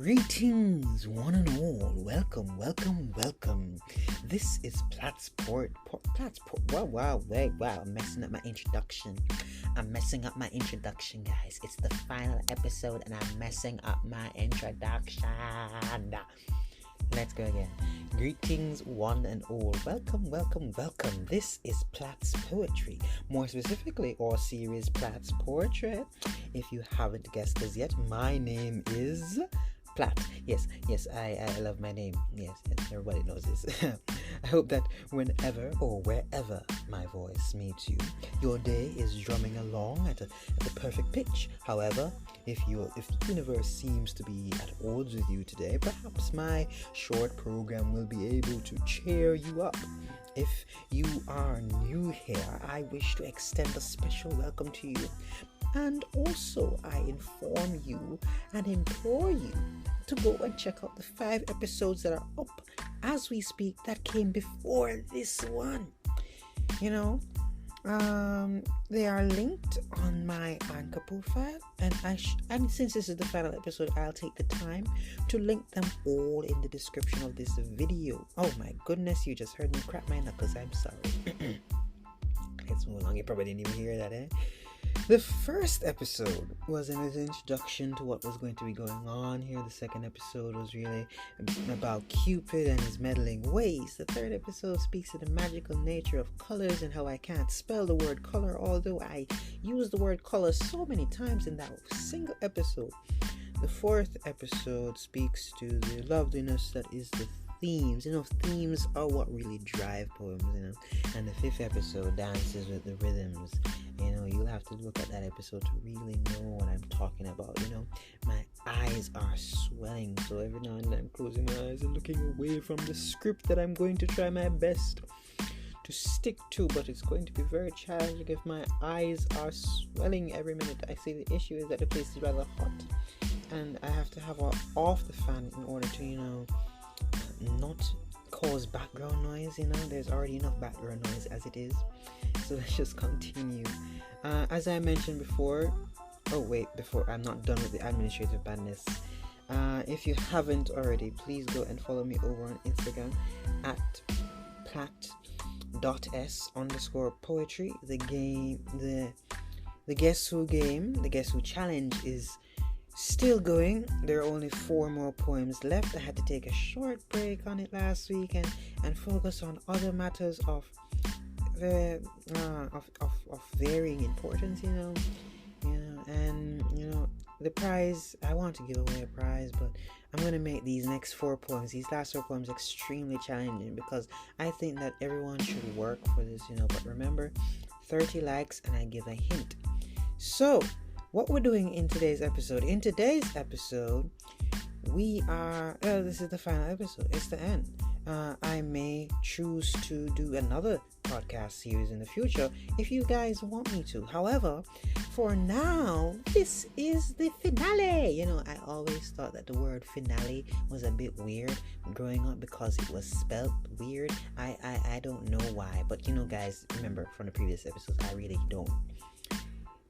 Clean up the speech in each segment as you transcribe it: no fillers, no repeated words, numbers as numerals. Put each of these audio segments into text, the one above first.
Greetings, one and all. Welcome. This is Platt's Port. Wow. I'm messing up my introduction, guys. It's the final episode, and I'm messing up my introduction. Let's go again. Greetings, one and all. Welcome. This is Platt's Poetry. More specifically, our series Platt's Portrait. If you haven't guessed as yet, my name is Platt. Yes, I love my name. Yes, everybody knows this. I hope that whenever or wherever my voice meets you, your day is drumming along at the perfect pitch. However, if the universe seems to be at odds with you today, perhaps my short program will be able to cheer you up. If you are new here, I wish to extend a special welcome to you. And also, I inform you and implore you to go and check out the 5 episodes that are up as we speak that came before this one. They are linked on my Anchor profile, and since this is the final episode, I'll take the time to link them all in the description of this video. Oh my goodness, you just heard me crack my knuckles. I'm sorry. It's so long, you probably didn't even hear that, eh? The first episode was an introduction to what was going to be going on here. The second episode was really about Cupid and his meddling ways. The third episode speaks to the magical nature of colors and how I can't spell the word color, although I use the word color so many times in that single episode. The fourth episode speaks to the loveliness that is the themes. Themes are what really drive poems, And the fifth episode dances with the rhythms. You'll have to look at that episode to really know what I'm talking about. My eyes are swelling, so every now and then I'm closing my eyes and looking away from the script that I'm going to try my best to stick to, but it's going to be very challenging if my eyes are swelling every minute. I see the issue is that the place is rather hot, and I have to have off the fan in order to, not cause background noise. There's already enough background noise as it is, so let's just continue. As I mentioned before, I'm not done with the administrative badness. If you haven't already, please go and follow me over on Instagram at platt.s_poetry. The Guess Who game, the Guess Who challenge is still going. There are only 4 more poems left. I had to take a short break on it last week and focus on other matters of varying importance, and the prize. I want to give away a prize, but I'm going to make these last 4 poems extremely challenging, because I think that everyone should work for this, but remember, 30 likes and I give a hint. So what we're doing in today's episode, we are, this is the final episode, it's the end. I may choose to do another podcast series in the future if you guys want me to. However, for now, this is the finale. I always thought that the word finale was a bit weird growing up because it was spelled weird. I don't know why, but guys, remember from the previous episodes, I really don't.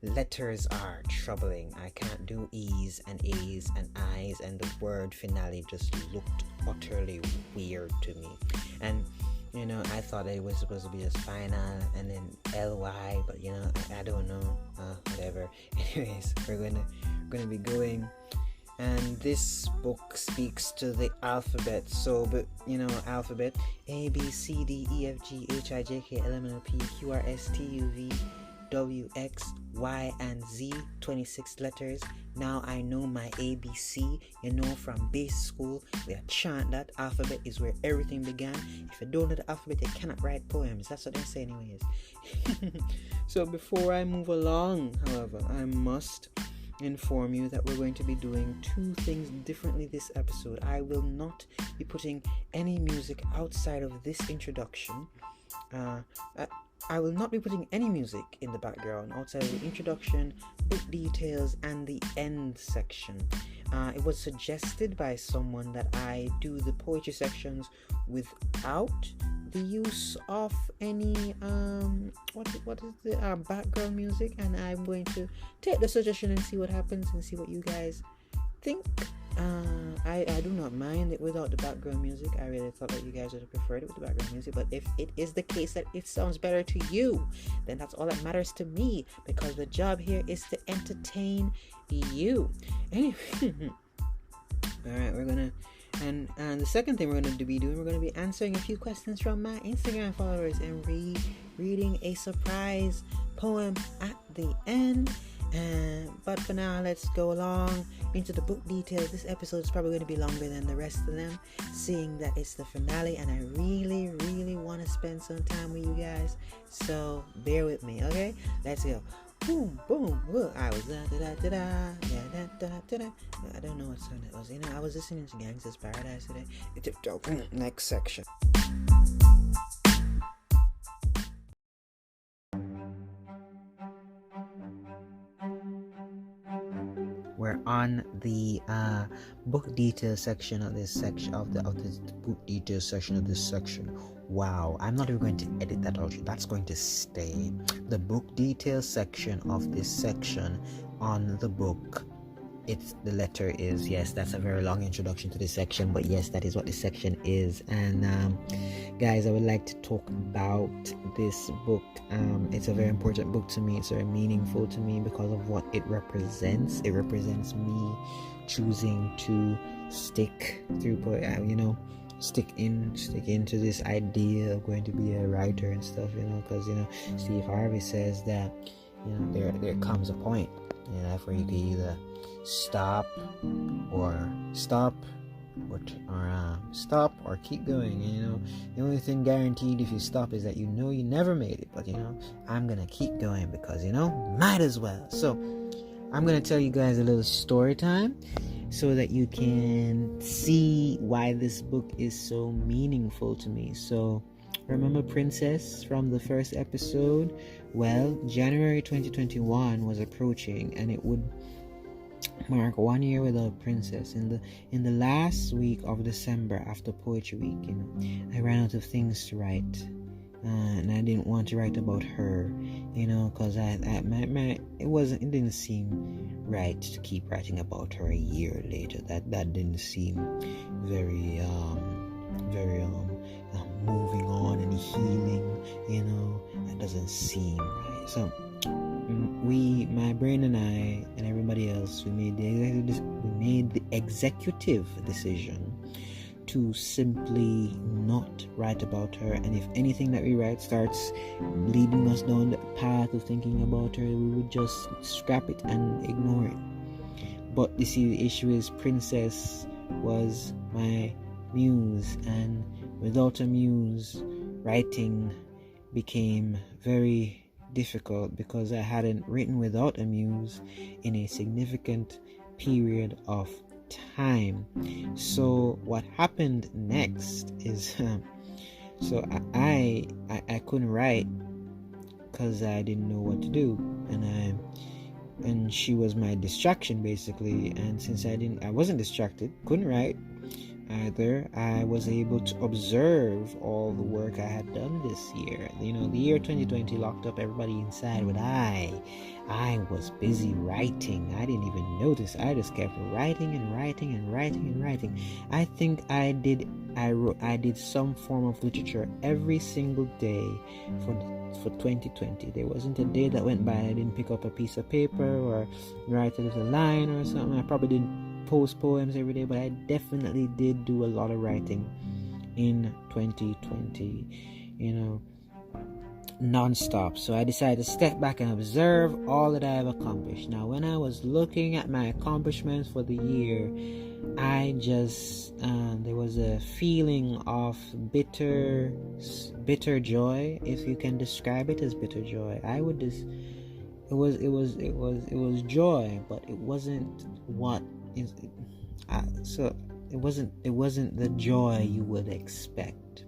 Letters are troubling. I can't do E's and A's and I's, and the word finale just looked utterly weird to me. And I thought it was supposed to be just final and then LY, but I don't know. Whatever. Anyways, we're gonna be going, and this book speaks to the alphabet. So, but alphabet A B C D E F G H I J K L M N O P Q R S T U V W, X, Y, and Z, 26 letters. Now I know my ABC, from base school. We chant that alphabet is where everything began. If you don't know the alphabet, you cannot write poems. That's what they say anyways. So before I move along, however, I must inform you that we're going to be doing 2 things differently this episode. I will not be putting any music outside of this introduction. I will not be putting any music in the background outside of the introduction, book details, and the end section. It was suggested by someone that I do the poetry sections without the use of any background music, and I'm going to take the suggestion and see what happens and see what you guys think. I do not mind it without the background music. I really thought that you guys would have preferred it with the background music, but if it is the case that it sounds better to you, then that's all that matters to me, because the job here is to entertain you. Anyway, all right, we're gonna and the second thing we're gonna be doing, we're gonna be answering a few questions from my Instagram followers and reading a surprise poem at the end. But for now, let's go along into the book details. This episode is probably going to be longer than the rest of them, seeing that it's the finale, and I really, really want to spend some time with you guys. So bear with me, okay? Let's go. Boom, boom, whoa. I was I don't know what song that was. I was listening to Gangsta's Paradise today. Next section. We're on the book detail section of this section of this book detail section of this section. Wow, I'm not even going to edit that out. That's going to stay. The book detail section of this section on the book. The letter is, yes, that's a very long introduction to this section, but yes, that is what this section is. And guys, I would like to talk about this book. It's a very important book to me. It's very meaningful to me because of what it represents. It represents me choosing to stick stick into this idea of going to be a writer and stuff, because Steve Harvey says that there comes a point where you can either stop or keep going. The only thing guaranteed if you stop is that you never made it, but I'm gonna keep going because might as well. So I'm gonna tell you guys a little story time so that you can see why this book is so meaningful to me. So remember Princess from the first episode? Well, January 2021 was approaching, and it would mark 1 year without Princess. In the last week of December, after Poetry Week, I ran out of things to write, and I didn't want to write about her, because it didn't seem right to keep writing about her a year later. That didn't seem very moving on and healing. That doesn't seem right. So my brain and I and everybody else, we made the executive decision to simply not write about her, and if anything that we write starts leading us down the path of thinking about her, we would just scrap it and ignore it. But you see, the issue is Princess was my muse, and without a muse, writing became very difficult because I hadn't written without a muse in a significant period of time. So what happened next is so I couldn't write because I didn't know what to do, and she was my distraction basically. And since I wasn't distracted, couldn't write either, I was able to observe all the work I had done this year. The year 2020 locked up everybody inside, but I was busy writing. I didn't even notice. I just kept writing and writing and writing and writing. I think I did some form of literature every single day for 2020. There wasn't a day that went by I didn't pick up a piece of paper or write a little line or something. I probably didn't post poems every day, but I definitely did do a lot of writing in 2020, non-stop. So I decided to step back and observe all that I have accomplished. Now, when I was looking at my accomplishments for the year, I just there was a feeling of bitter joy, if you can describe it as bitter joy. I would just it was joy, but it wasn't it wasn't the joy you would expect.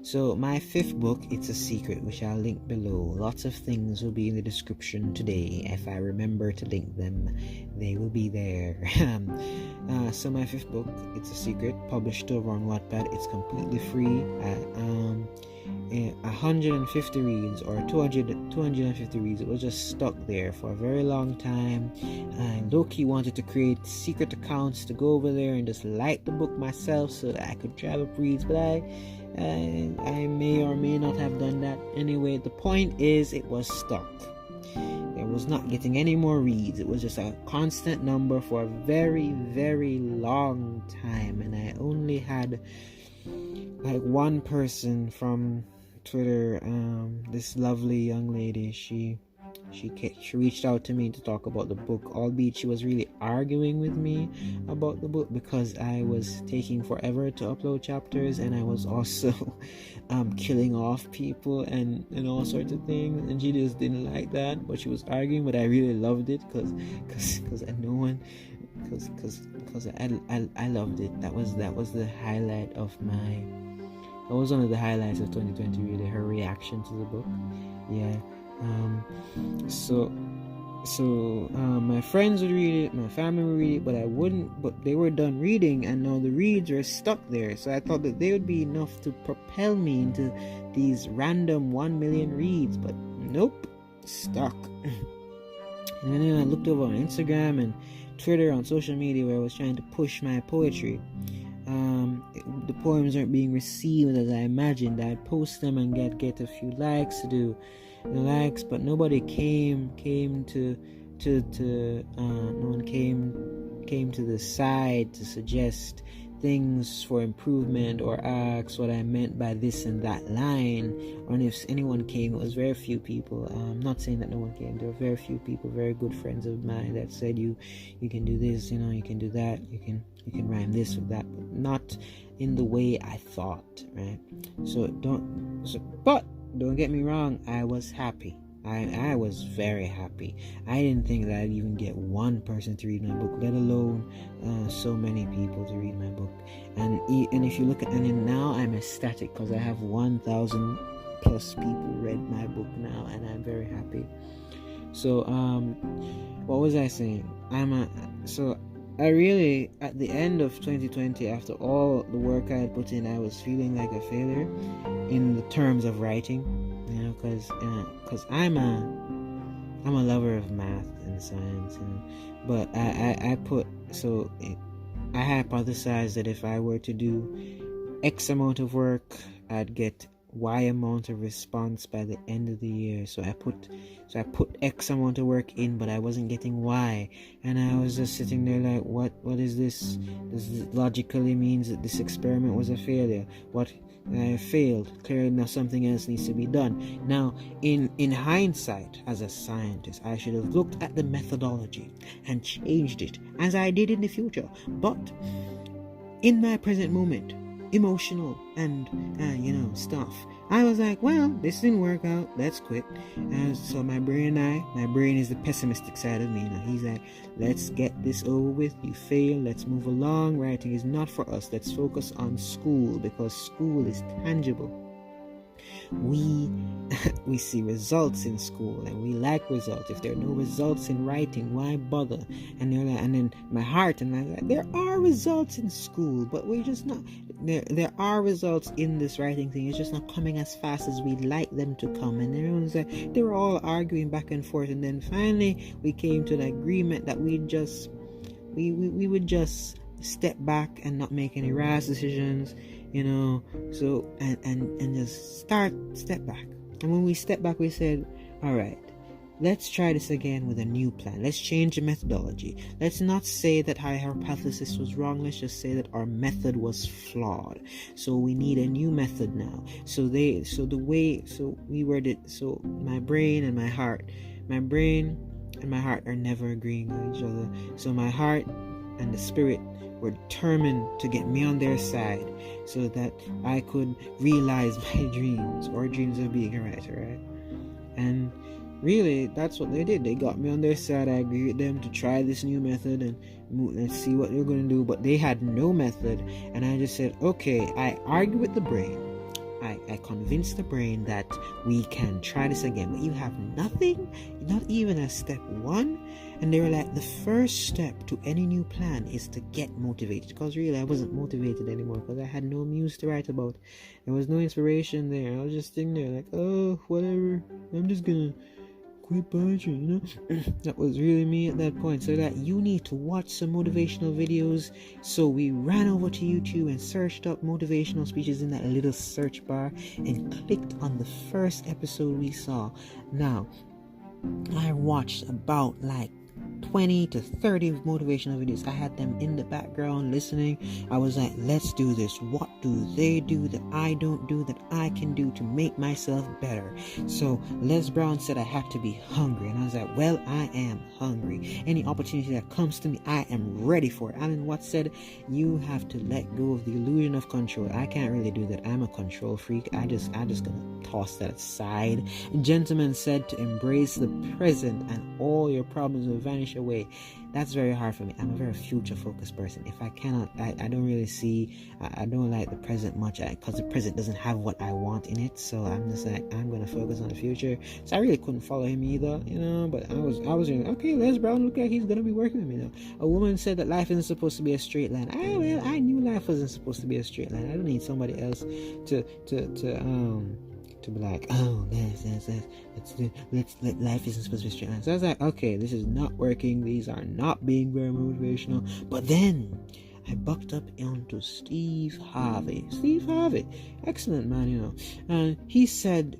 So my fifth book, it's a secret, which I'll link below. Lots of things will be in the description today. If I remember to link them, they will be there. So my fifth book, it's a secret, published over on Wattpad. It's completely free. 150 reads or 250 reads. It was just stuck there for a very long time. And Loki wanted to create secret accounts to go over there and just like the book myself so that I could travel reads, but I may or may not have done that. Anyway, the point is it was stuck. It was not getting any more reads. It was just a constant number for a very, very long time, and I only had like one person from Twitter, this lovely young lady. She reached out to me to talk about the book, albeit she was really arguing with me about the book because I was taking forever to upload chapters, and I was also killing off people and all sorts of things, and she just didn't like that. But she was arguing, but I really loved it because I loved it. That was the highlight of that was one of the highlights of 2020, really, her reaction to the book. Yeah. My friends would read it, my family would read it, but I wouldn't. But they were done reading, and now the reads were stuck there. So I thought that they would be enough to propel me into these random 1 million reads, but nope, stuck. And then I looked over on Instagram and Twitter, on social media, where I was trying to push my poetry. The poems aren't being received as I imagined. I'd post them and get a few likes to do the likes, but nobody came to no one came to the side to suggest things for improvement or ask what I meant by this and that line. Or if anyone came, it was very few people. I'm not saying that no one came. There were very few people, very good friends of mine, that said you can do this, you can do that, you can rhyme this with that, but not in the way I thought, right? But don't get me wrong, I was happy. I was very happy. I didn't think that I'd even get one person to read my book, let alone so many people to read my book. And if you look at, and now I'm ecstatic because I have 1,000 plus people read my book now, and I'm very happy. So what was I saying? I really, at the end of 2020, after all the work I had put in, I was feeling like a failure in the terms of writing, because I'm a lover of math and science, but I hypothesized that if I were to do X amount of work, I'd get Y amount of response by the end of the year. So I put X amount of work in, but I wasn't getting Y, and I was just sitting there like, what is this? This logically means that this experiment was a failure. What? I failed. Clearly now something else needs to be done. Now, in hindsight, as a scientist, I should have looked at the methodology and changed it, as I did in the future. But in my present moment, emotional and stuff, I was like, well, this didn't work out, let's quit. And so my brain is the pessimistic side of me. Now he's like, let's get this over with. You fail, let's move along. Writing is not for us. Let's focus on school, because school is tangible. We see results in school, and we like results. If there are no results in writing, why bother? And then my heart, and I'm like, there are results in school, but we're just not there are results in this writing thing. It's just not coming as fast as we'd like them to come. And everyone's like, they were all arguing back and forth, and then finally we came to an agreement that we would just step back and not make any rash decisions, so and just step back. And when we stepped back, we said, all right, let's try this again with a new plan. Let's change the methodology. Let's not say that our hypothesis was wrong. Let's just say that our method was flawed. So we need a new method now. So my brain and my heart are never agreeing with each other. So my heart and the spirit were determined to get me on their side so that I could realize my dreams, or dreams of being a writer, right? And really, that's what they did. They got me on their side. I agreed with them to try this new method and let's see what they're going to do. But they had no method, and I just said, okay, I argue with the brain, I convinced the brain that we can try this again, but you have nothing, not even a step one. And they were like, the first step to any new plan is to get motivated, because really I wasn't motivated anymore, because I had no muse to write about. There was no inspiration there. I was just sitting there like, oh, whatever, I'm just gonna quit poetry, That was really me at that point. So that you need to watch some motivational videos. So we ran over to YouTube and searched up motivational speeches in that little search bar and clicked on the first episode we saw. Now, I watched about like 20 to 30 motivational videos. I had them in the background listening. I was like, let's do this. What do they do that I don't do, that I can do to make myself better? So Les Brown said I have to be hungry, and I was like, well, I am hungry. Any opportunity that comes to me, I am ready for it. Alan Watts said you have to let go of the illusion of control. I can't really do that. I'm a control freak. I just gonna toss that aside. Gentleman said to embrace the present and all your problems will vanish away. That's very hard for me. I'm a very future focused person. If I cannot, I don't really see, I don't like the present much, because the present doesn't have what I want in it. So I'm just like, I'm going to focus on the future. So I really couldn't follow him either, but I was really, okay, Les Brown, look like he's going to be working with me now. A woman said that life isn't supposed to be a straight line. I knew life wasn't supposed to be a straight line. I don't need somebody else to be like, oh, let's let life isn't supposed to be straight line. So I was like, okay, this is not working. These are not being very motivational. But then I bucked up onto Steve Harvey. Steve Harvey, excellent man, and he said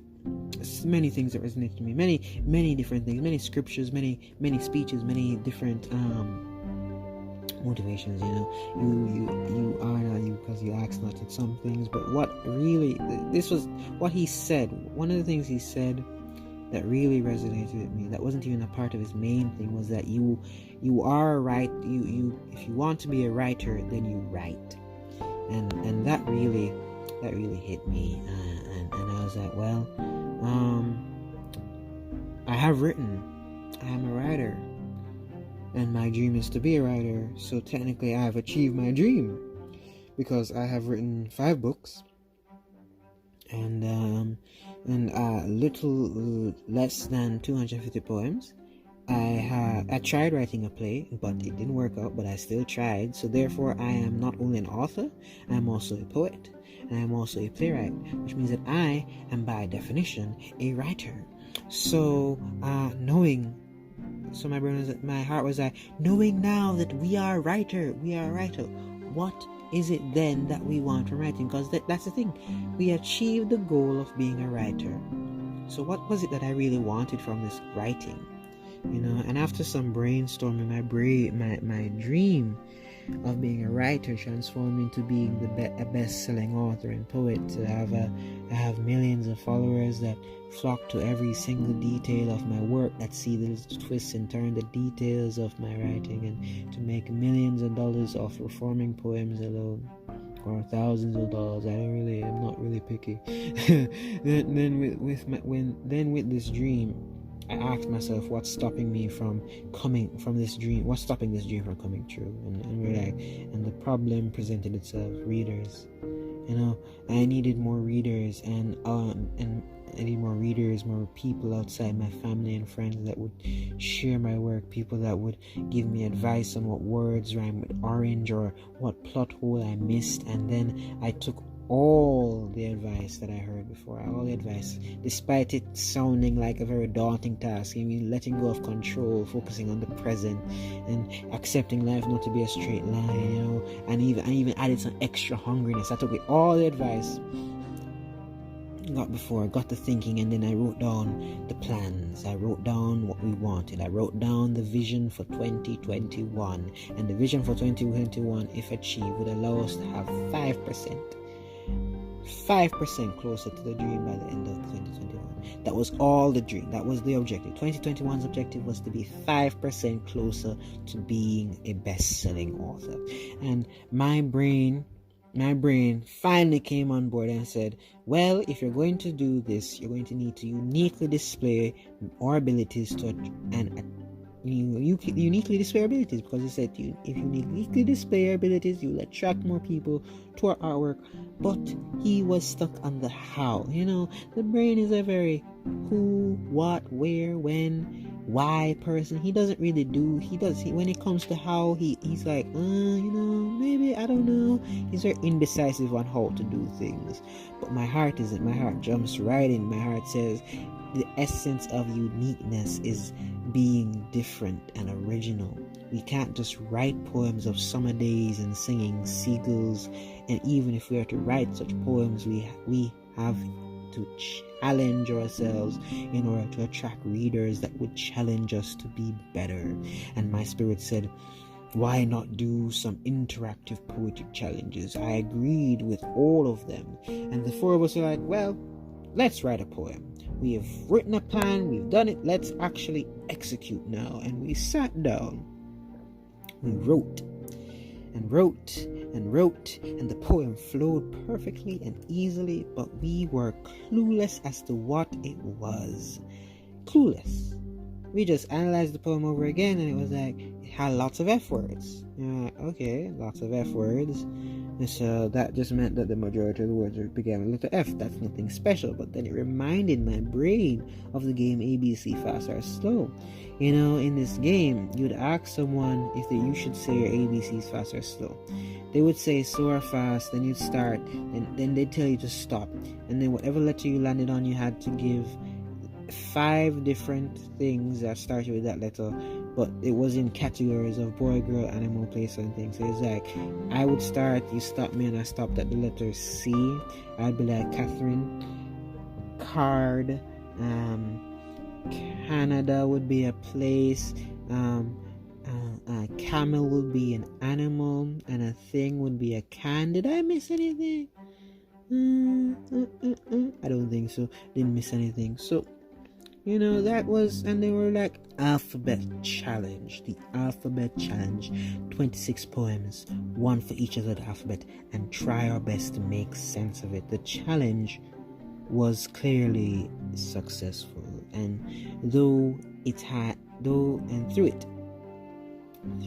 many things that resonated to me. Many different things, many scriptures, many speeches, many different motivations. You are not you because you ask not in some things. But what really, this was what he said. One of the things he said that really resonated with me, that wasn't even a part of his main thing, was that you are right. You if you want to be a writer, then you write. And that really hit me. And I was like, well, I have written. I am a writer. And my dream is to be a writer. So technically I have achieved my dream, because I have written 5 books and little less than 250 poems. I tried writing a play, but it didn't work out, but I still tried. So therefore I am not only an author, I am also a poet, and I am also a playwright, which means that I am by definition a writer. So So my heart was like, knowing now that we are a writer, what is it then that we want from writing? Because that's the thing. We achieved the goal of being a writer. So what was it that I really wanted from this writing? And after some brainstorming, my dream of being a writer transformed into being a best-selling author and poet. I have millions of followers that flock to every single detail of my work, that see the little twists and turns, the details of my writing, and to make millions of dollars off performing poems alone, or thousands of dollars. I'm not really picky. then with this dream, I asked myself, what's stopping me from coming from this dream? What's stopping this dream from coming true? And the problem presented itself: readers. I needed more readers, and I need more readers, more people outside my family and friends that would share my work, people that would give me advice on what words rhyme with orange or what plot hole I missed. And then I took all the advice that I heard before, all the advice, despite it sounding like a very daunting task. Letting go of control, focusing on the present, and accepting life not to be a straight line, and I even added some extra hungriness. I took all the advice got to thinking, and then I wrote down the plans. I wrote down what we wanted. I wrote down the vision for 2021, and the vision for 2021, if achieved, would allow us to have 5% closer to the dream by the end of 2021. That was all the dream. That was the objective. 2021's objective was to be 5% closer to being a best-selling author. And my brain finally came on board and said, well, if you're going to do this, you're going to need to uniquely display our abilities to uniquely display your abilities, because it said if you uniquely display your abilities, you will attract more people to our artwork. But he was stuck on the how. The brain is a very who, what, where, when, why person. He doesn't really do. When it comes to how, he's like, maybe, I don't know. He's very indecisive on how to do things. But my heart isn't. My heart jumps right in. My heart says the essence of uniqueness is being different and original. We can't just write poems of summer days and singing seagulls. And even if we are to write such poems, we have to challenge ourselves in order to attract readers that would challenge us to be better. And my spirit said, why not do some interactive poetic challenges? I agreed with all of them. And the four of us were like, well, let's write a poem. We have written a plan, we've done it, let's actually execute now. And we sat down, we wrote and wrote and wrote, and the poem flowed perfectly and easily, but we were clueless as to what it was. Clueless. We just analyzed the poem over again, and it was like, it had lots of F words. Okay, lots of F words. And so that just meant that the majority of the words began with letter F. That's nothing special, but then it reminded my brain of the game ABC, fast or slow. In this game, you'd ask someone if you should say your ABCs fast or slow. They would say slow or fast, then you'd start, and then they'd tell you to stop. And then whatever letter you landed on, you had to give 5 different things that started with that letter, but it was in categories of boy, girl, animal, place, and things. So it's like, I would start, you stop me, and I stopped at the letter C. I'd be like Catherine. Card. Canada would be a place. A camel would be an animal, and a thing would be a can. Did I miss anything? I don't think so. Didn't miss anything. So that was, and they were like, alphabet challenge. The alphabet challenge. 26 poems, one for each of the alphabet, and try our best to make sense of it. The challenge was clearly successful, and through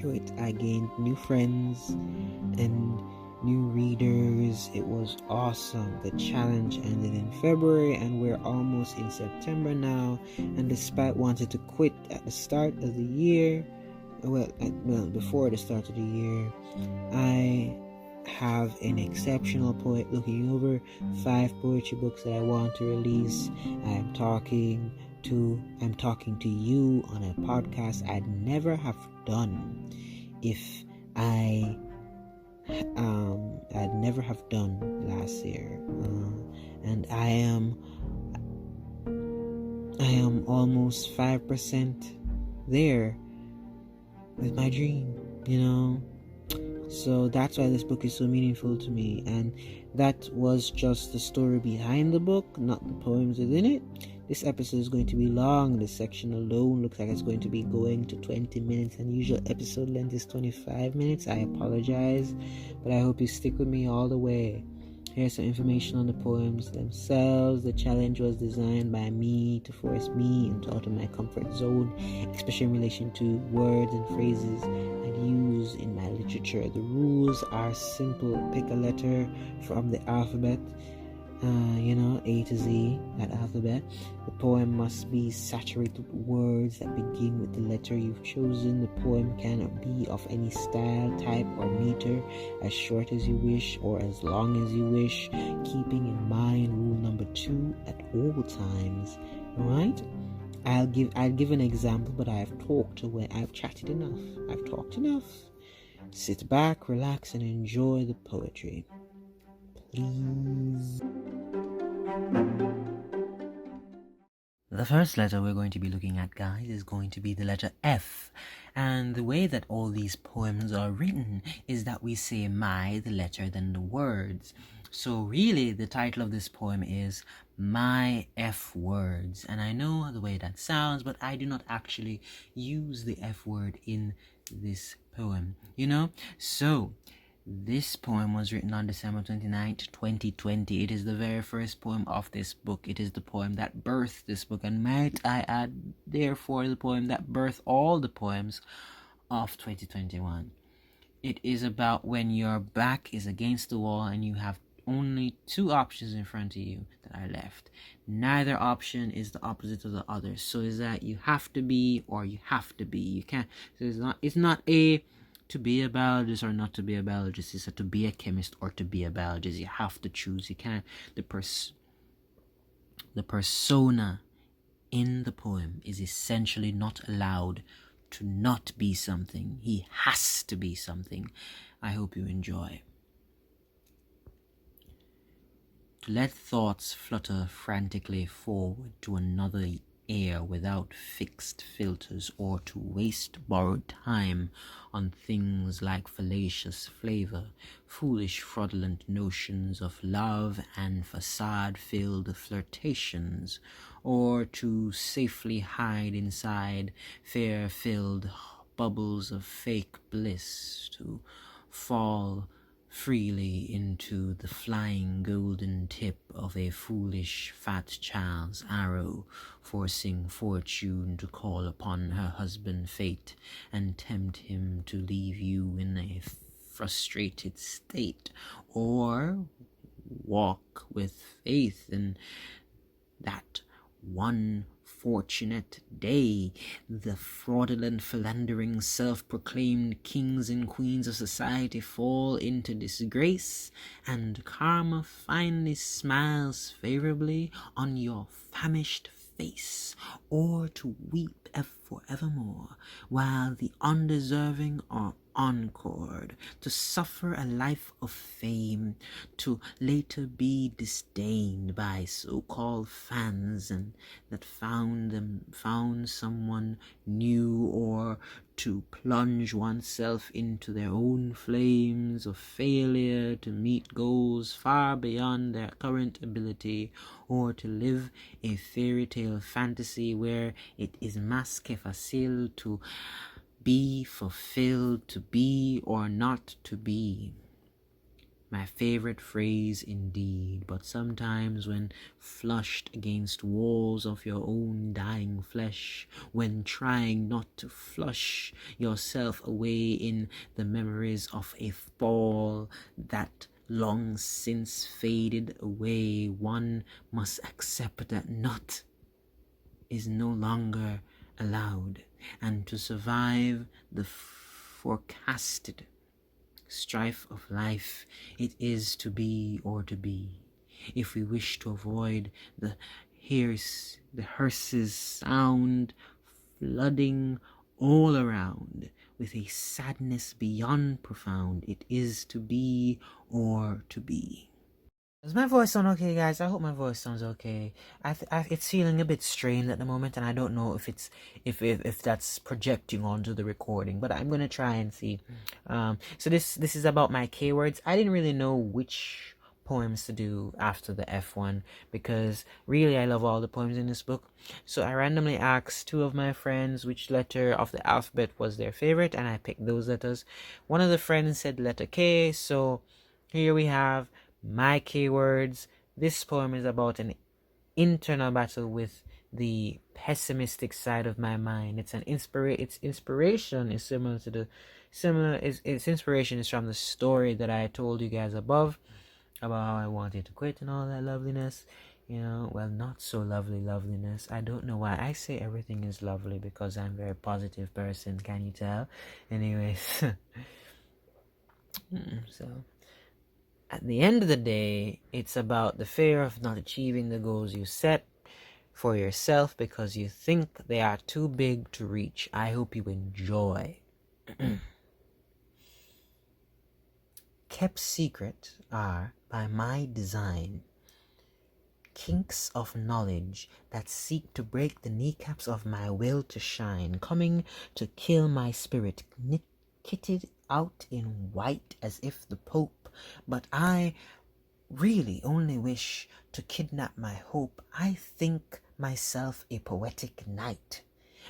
it I gained new friends and new readers. It was awesome. The challenge ended in February, and we're almost in September now. And despite wanting to quit at the start of the year, before the start of the year, I have an exceptional poet looking over 5 poetry books that I want to release. I'm talking to you on a podcast I'd never have done if I'd never have done last year, and I am almost 5% there with my dream, So that's why this book is so meaningful to me, and that was just the story behind the book, not the poems within it. This episode is going to be long. This section alone looks like it's going to be going to 20 minutes, and usual episode length is 25 minutes. I apologize, but I hope you stick with me all the way. Here's some information on the poems themselves. The challenge was designed by me to force me into out of my comfort zone, especially in relation to words and phrases I'd use in my literature. The rules are simple. Pick a letter from the alphabet, A to Z, that alphabet. The poem must be saturated with words that begin with the letter you've chosen. The poem cannot be of any style, type, or meter, as short as you wish or as long as you wish, keeping in mind rule number 2 at all times. Alright? I'll give an example, but I've chatted enough. I've talked enough. Sit back, relax, and enjoy the poetry. Please. The first letter we're going to be looking at, guys, is going to be the letter F. And the way that all these poems are written is that we say my, the letter, then the words. So really, the title of this poem is My F Words. And I know the way that sounds, but I do not actually use the F word in this poem, So This poem was written on December 29th, 2020. It is the very first poem of this book. It is the poem that birthed this book, and might I add, therefore, the poem that birthed all the poems of 2021. It is about when your back is against the wall and you have only two options in front of you that are left. Neither option is the opposite of the other. So is that you have to be or you have to be. You can't. So it's not a to be a biologist or not to be a biologist. It's a to be a chemist or to be a biologist. You have to choose. You can't. The persona in the poem is essentially not allowed to not be something. He has to be something. I hope you enjoy. To let thoughts flutter frantically forward to another air without fixed filters, or to waste borrowed time on things like fallacious flavor, foolish fraudulent notions of love and facade-filled flirtations, or to safely hide inside fear-filled bubbles of fake bliss, to fall freely into the flying golden tip of a foolish fat child's arrow, forcing fortune to call upon her husband fate and tempt him to leave you in a frustrated state, or walk with faith in that one fortunate day the fraudulent, philandering, self-proclaimed kings and queens of society fall into disgrace, and karma finally smiles favorably on your famished face, or to weep forevermore, while the undeserving are encored, to suffer a life of fame, to later be disdained by so-called fans and that found someone new, or to plunge oneself into their own flames of failure to meet goals far beyond their current ability, or to live a fairy tale fantasy where it is mas que facile to be fulfilled, to be or not to be. My favorite phrase indeed, but sometimes when flushed against walls of your own dying flesh, when trying not to flush yourself away in the memories of a fall that long since faded away, one must accept that not is no longer allowed, and to survive the forecasted strife of life, it is to be or to be. If we wish to avoid the hearse's sound flooding all around with a sadness beyond profound, it is to be or to be. Does my voice sound okay, guys? I hope my voice sounds okay. It's feeling a bit strained at the moment, and I don't know if it's if that's projecting onto the recording, but I'm gonna try and see. So this is about my keywords. I didn't really know which poems to do after the F1 because really I love all the poems in this book. So I randomly asked two of my friends which letter of the alphabet was their favorite, and I picked those letters. One of the friends said letter K, so here we have my keywords. This poem is about an internal battle with the pessimistic side of my mind. Its inspiration is its inspiration is from the story that I told you guys above about how I wanted to quit and all that loveliness. Well, not so loveliness. I don't know why I say everything is lovely, because I'm a very positive person, can you tell? Anyways, so at the end of the day, it's about the fear of not achieving the goals you set for yourself because you think they are too big to reach. I hope you enjoy. Kept secret are, by my design, kinks of knowledge that seek to break the kneecaps of my will to shine, coming to kill my spirit, kitted out in white as if the Pope. But I really only wish to kidnap my hope. I think myself a poetic knight,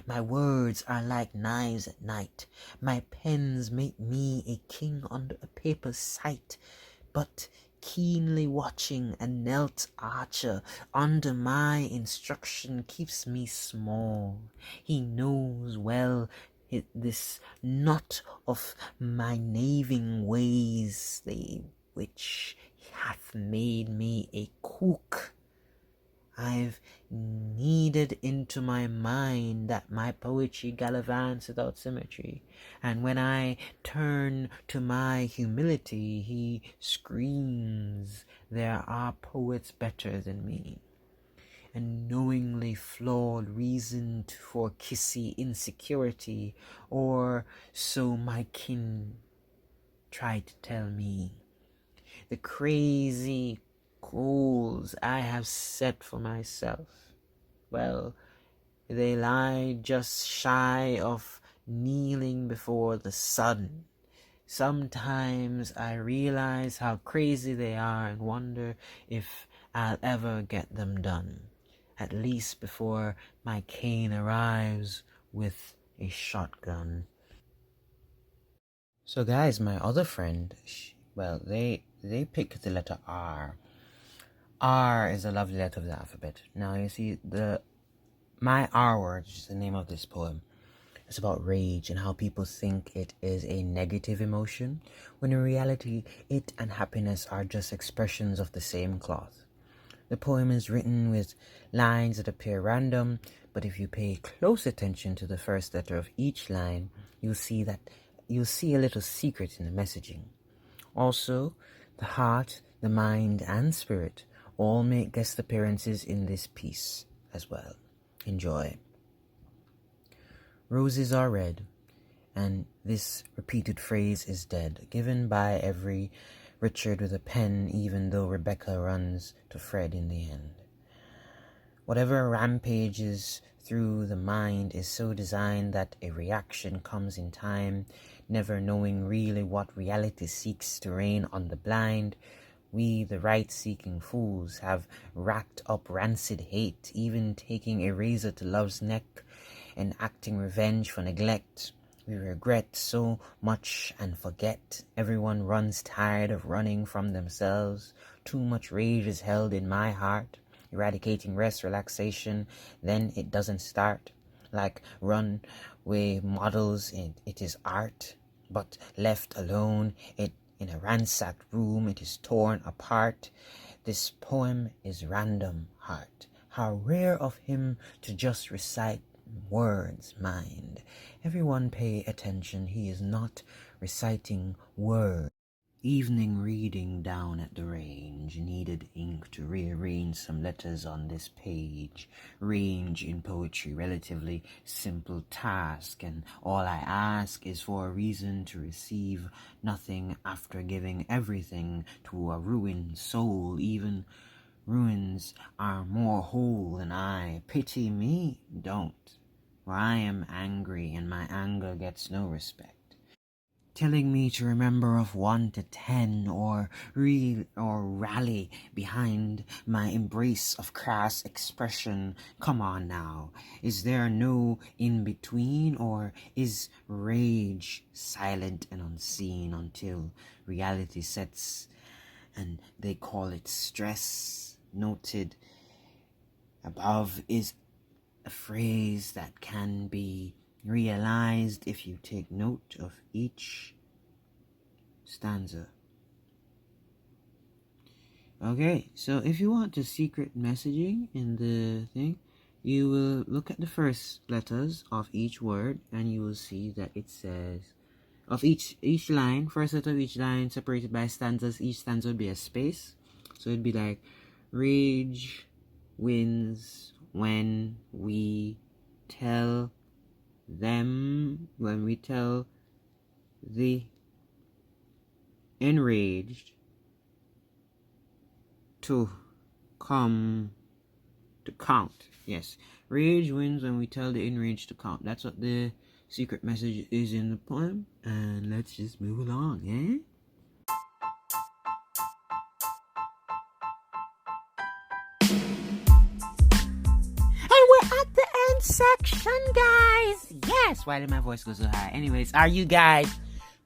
My words are like knives at night. My pens make me a king under a paper's sight. But keenly watching a knelt archer under my instruction keeps me small. He knows well this not of my knaving ways, they which hath made me a cook. I've kneaded into my mind that my poetry gallivants without symmetry, and when I turn to my humility, he screams, there are poets better than me, and knowingly flawed reason for kissy insecurity, or so my kin tried to tell me. The crazy goals I have set for myself, well, they lie just shy of kneeling before the sun. Sometimes I realize how crazy they are and wonder if I'll ever get them done, at least before my cane arrives with a shotgun. So guys, my other friend, they picked the letter R. R is a lovely letter of the alphabet. Now you see my R word, which is the name of this poem. It's about rage and how people think it is a negative emotion, when in reality it and happiness are just expressions of the same cloth. The poem is written with lines that appear random, but if you pay close attention to the first letter of each line, you'll see a little secret in the messaging. Also, the heart, the mind, and spirit all make guest appearances in this piece as well. Enjoy. Roses are red, and this repeated phrase is dead, given by every Richard with a pen, even though Rebecca runs to Fred in the end. Whatever rampages through the mind is so designed that a reaction comes in time, never knowing really what reality seeks to rain on the blind. We, the right-seeking fools, have racked up rancid hate, even taking a razor to love's neck, enacting revenge for neglect. We regret so much and forget. Everyone runs tired of running from themselves. Too much rage is held in my heart. Eradicating rest, relaxation, then it doesn't start. Like runway models, it is art. But left alone, in a ransacked room, it is torn apart. This poem is random, heart. How rare of him to just recite words, mind. Everyone pay attention, he is not reciting words. Evening reading down at the range, needed ink to rearrange some letters on this page. Range in poetry, relatively simple task, and all I ask is for a reason to receive nothing after giving everything to a ruined soul. Even ruins are more whole than I. Pity me, don't. For I am angry, and my anger gets no respect. Telling me to remember of 1 to 10, or rally behind my embrace of crass expression. Come on now, is there no in-between, or is rage silent and unseen until reality sets and they call it stress? Noted above is a phrase that can be realized if you take note of each stanza. Okay, so if you want the secret messaging in the thing, you will look at the first letters of each word, and you will see that it says of each line, first letter of each line separated by stanzas. Each stanza would be a space, so it'd be like rage wins when we tell them, when we tell the enraged to come to count. Yes, rage wins when we tell the enraged to count. That's what the secret message is in the poem, and let's just move along, eh? And we're at the end, section, guys. Yes. Why did my voice go so high? Anyways, are you guys?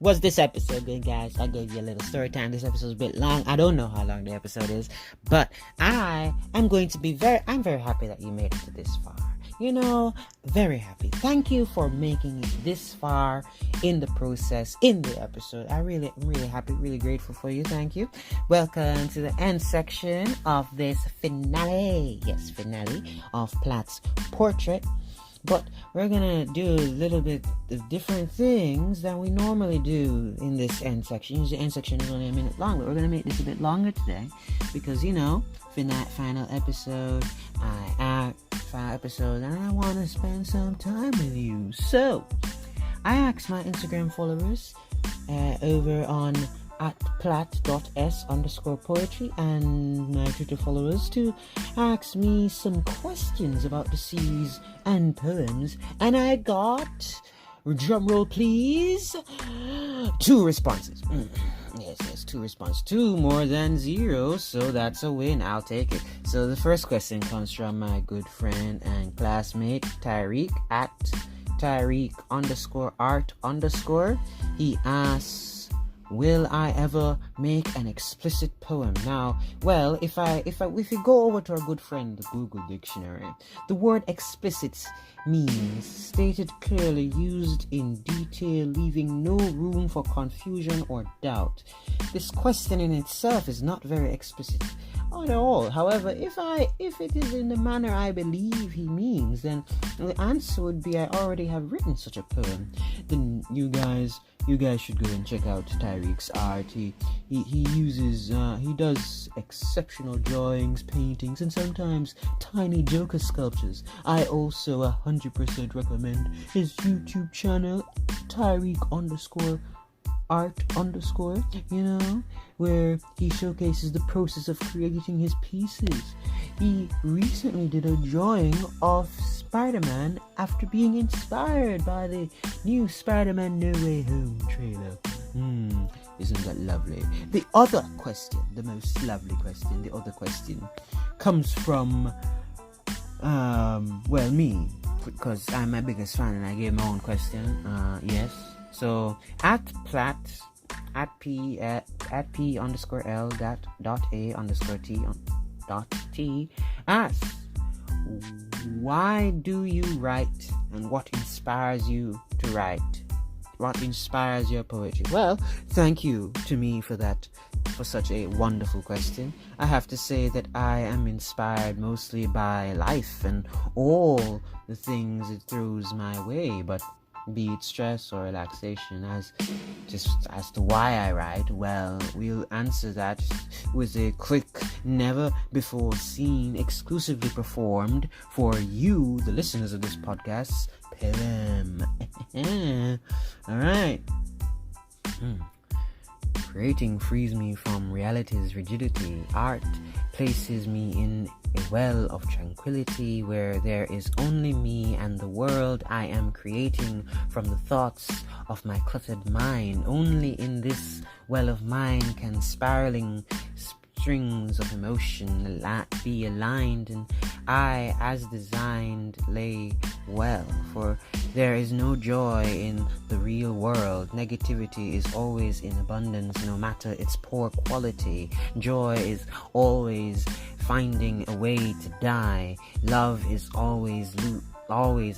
Was this episode good, guys? I gave you a little story time. This episode is a bit long. I don't know how long the episode is, but I'm very happy that you made it to this far. Very happy. Thank you for making it this far in the process, in the episode. I'm really happy, really grateful for you. Thank you. Welcome to the end section of this finale. Yes, finale of Platt's portrait. But we're going to do a little bit of different things than we normally do in this end section. Usually the end section is only a minute long, but we're going to make this a bit longer today because, final episode, and I want to spend some time with you. So, I asked my Instagram followers over on @platt.s_poetry and my Twitter followers to ask me some questions about the series and poems, and I got, drumroll please, 2 responses. Yes, 2 responses. 2 more than 0, so that's a win. I'll take it. So the first question comes from my good friend and classmate Tyreek @Tyreek_art_. He asks, will I ever make an explicit poem? Now, well, if you go over to our good friend, the Google Dictionary, the word explicit means stated clearly, used in detail, leaving no room for confusion or doubt. This question in itself is not very explicit at all. However, if it is in the manner I believe he means, then the answer would be I already have written such a poem. Then you guys should go and check out Tyreek's art. He does exceptional drawings, paintings, and sometimes tiny Joker sculptures. I also 100% recommend his YouTube channel, Tyreek_art_, where he showcases the process of creating his pieces. He recently did a drawing of Spider-Man after being inspired by the new Spider-Man No Way Home trailer. Isn't that lovely? The other question, the most lovely question, the other question comes from, me, because I'm my biggest fan and I gave my own question. Yes. So @Platt @p_l.a_t asks, why do you write and what inspires you to write? What inspires your poetry? Well, thank you to me for such a wonderful question. I have to say that I am inspired mostly by life and all the things it throws my way, but be it stress or relaxation. As to why I write, well, we'll answer that with a quick, never before seen, exclusively performed for you, the listeners of this podcast, poem. Alright. Creating frees me from reality's rigidity. Art places me in a well of tranquility where there is only me and the world I am creating from the thoughts of my cluttered mind. Only in this well of mine can spiraling strings of emotion be aligned, and I, as designed, lay well. For there is no joy in the real world. Negativity is always in abundance, no matter its poor quality. Joy is always finding a way to die. Love is always a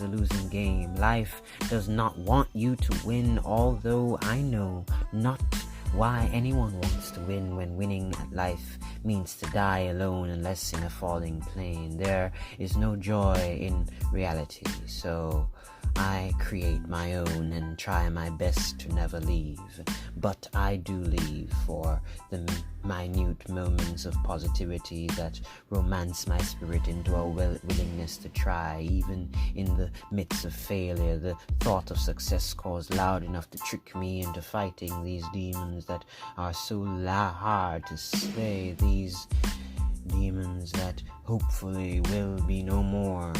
losing game. Life does not want you to win, although I know not why anyone wants to win when winning at life means to die alone unless in a falling plane. There is no joy in reality, so I create my own and try my best to never leave. But I do leave for the minute moments of positivity that romance my spirit into a willingness to try. Even in the midst of failure, the thought of success calls loud enough to trick me into fighting these demons that are so hard to slay. These demons that hopefully will be no more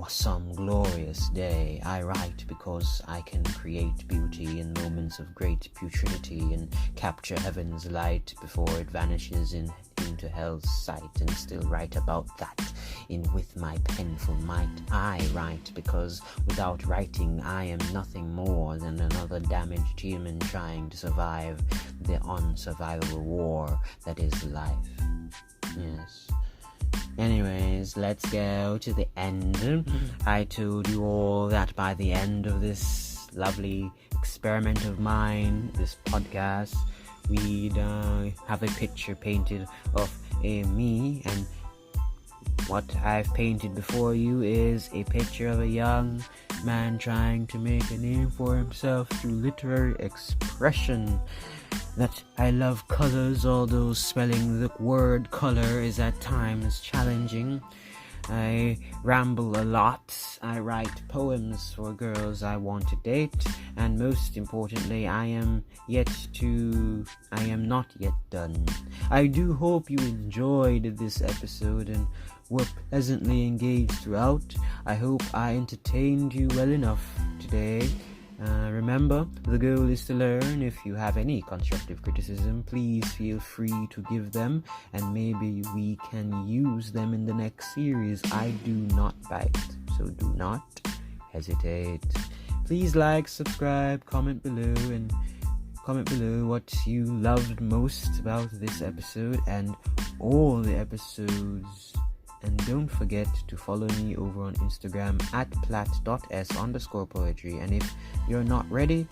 some glorious day. I write because I can create beauty in moments of great putridity and capture heaven's light before it vanishes into hell's sight, and still write about that with my penful might. I write because without writing I am nothing more than another damaged human trying to survive the unsurvivable war that is life. Yes. Anyways, let's go to the end. I told you all that by the end of this lovely experiment of mine, this podcast, we'd have a picture painted of me, and what I've painted before you is a picture of a young man trying to make a name for himself through literary expression. That I love colors, although spelling the word color is at times challenging. I ramble a lot. I write poems for girls I want to date, and most importantly, I am not yet done. I do hope you enjoyed this episode and were pleasantly engaged throughout. I hope I entertained you well enough today. Remember, the goal is to learn. If you have any constructive criticism, please feel free to give them, and maybe we can use them in the next series. I do not bite, so do not hesitate. Please like, subscribe, comment below what you loved most about this episode and all the episodes. And don't forget to follow me over on Instagram at platt.s_poetry. And if you're not already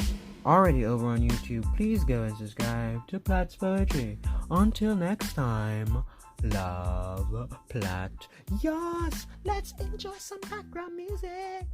over on YouTube, please go and subscribe to Platt's Poetry. Until next time, love, Platt. Yes, let's enjoy some background music.